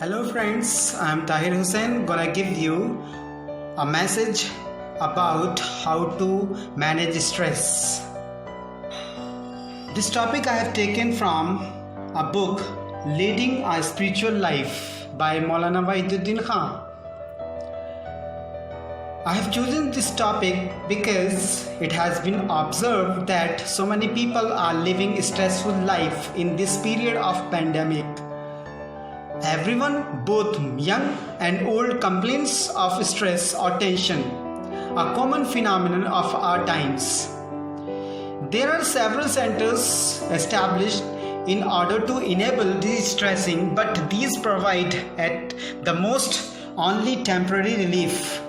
Hello friends, I'm Tahir Hussain gonna give you a message about how to manage stress. This topic I have taken from a book Leading a Spiritual Life by Maulana Wahiduddin Khan. I have chosen this topic because it has been observed that so many people are living a stressful life in this period of pandemic. Everyone, both young and old, complains of stress or tension, a common phenomenon of our times. There are several centers established in order to enable de-stressing, but these provide at the most only temporary relief.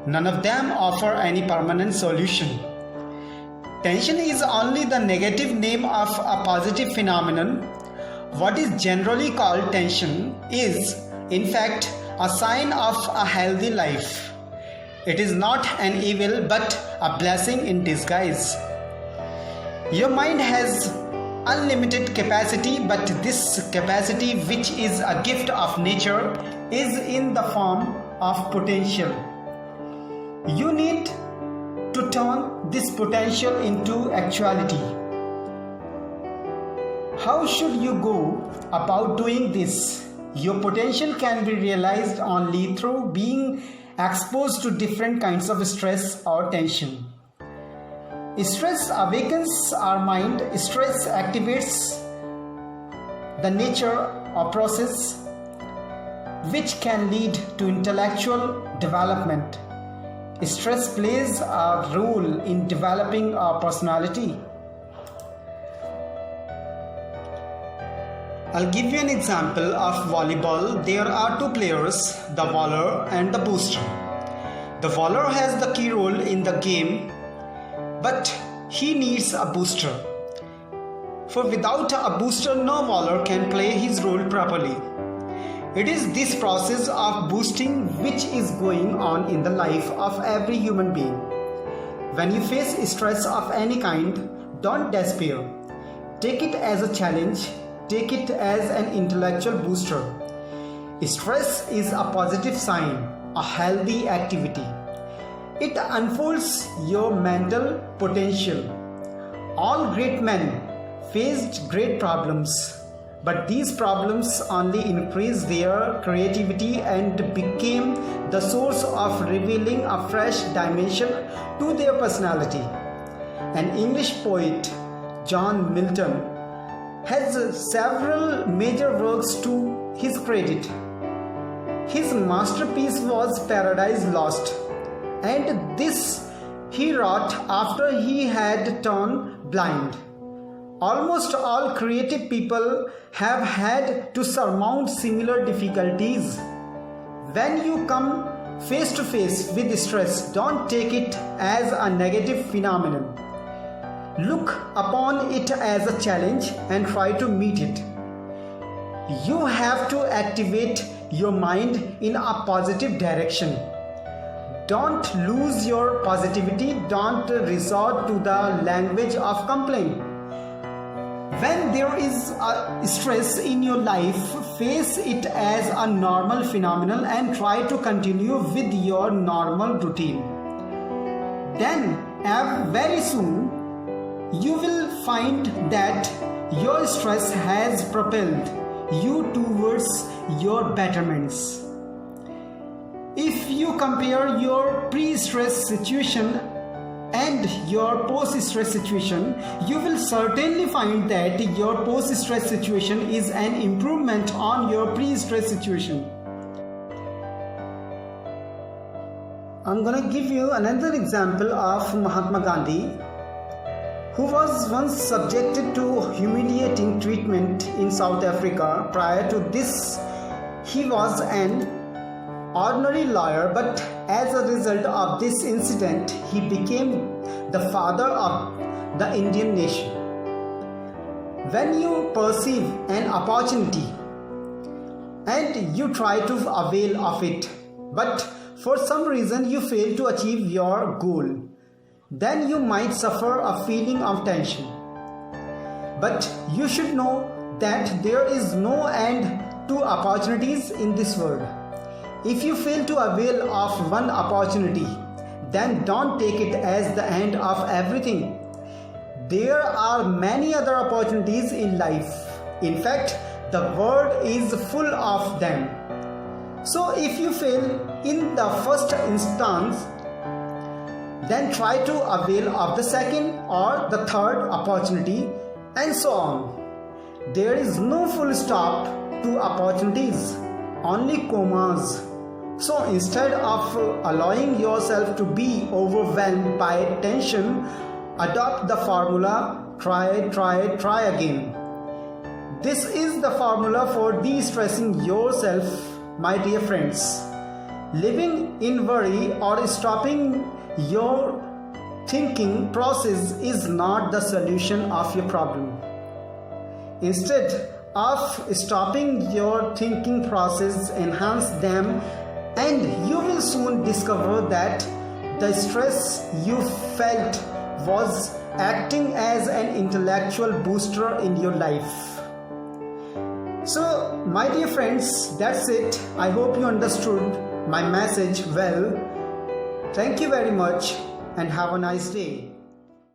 None of them offer any permanent solution. Tension is only the negative name of a positive phenomenon. What is generally called tension is, in fact, a sign of a healthy life. It is not an evil but a blessing in disguise. Your mind has unlimited capacity, but this capacity, which is a gift of nature, is in the form of potential. You need to turn this potential into actuality. How should you go about doing this? Your potential can be realized only through being exposed to different kinds of stress or tension. Stress awakens our mind. Stress activates the nature or process which can lead to intellectual development. Stress plays a role in developing our personality. I'll give you an example of volleyball. There are two players, the bowler and the booster. The bowler has the key role in the game, but he needs a booster. For without a booster, no bowler can play his role properly. It is this process of boosting which is going on in the life of every human being. When you face stress of any kind, don't despair. Take it as a challenge. Take it as an intellectual booster. Stress is a positive sign, a healthy activity. It unfolds your mental potential. All great men faced great problems, but these problems only increased their creativity and became the source of revealing a fresh dimension to their personality. An English poet, John Milton, has several major works to his credit. His masterpiece was Paradise Lost, and this he wrote after he had turned blind. Almost all creative people have had to surmount similar difficulties. When you come face to face with stress, don't take it as a negative phenomenon. Look upon it as a challenge and try to meet it. You have to activate your mind in a positive direction. Don't lose your positivity. Don't resort to the language of complaint. When there is a stress in your life, face it as a normal phenomenon and try to continue with your normal routine. Then, very soon, you will find that your stress has propelled you towards your betterments. If you compare your pre-stress situation and your post-stress situation, you will certainly find that your post-stress situation is an improvement on your pre-stress situation. I'm gonna give you another example of Mahatma Gandhi, who was once subjected to humiliating treatment in South Africa. Prior to this, he was an ordinary lawyer, but as a result of this incident, he became the father of the Indian nation. When you perceive an opportunity and you try to avail of it, but for some reason you fail to achieve your goal, then you might suffer a feeling of tension. But you should know that there is no end to opportunities in this world. If you fail to avail of one opportunity, then don't take it as the end of everything. There are many other opportunities in life. In fact, the world is full of them. So if you fail in the first instance, then try to avail of the second or the third opportunity, and so on. There is no full stop to opportunities, only commas. So instead of allowing yourself to be overwhelmed by tension, adopt the formula try again. This is the formula for de-stressing yourself, my dear friends. Living in worry or stopping your thinking process is not the solution of your problem. Instead of stopping your thinking process, enhance them, and you will soon discover that the stress you felt was acting as an intellectual booster in your life. So, my dear friends, that's it. I hope you understood my message well. Thank you very much and have a nice day.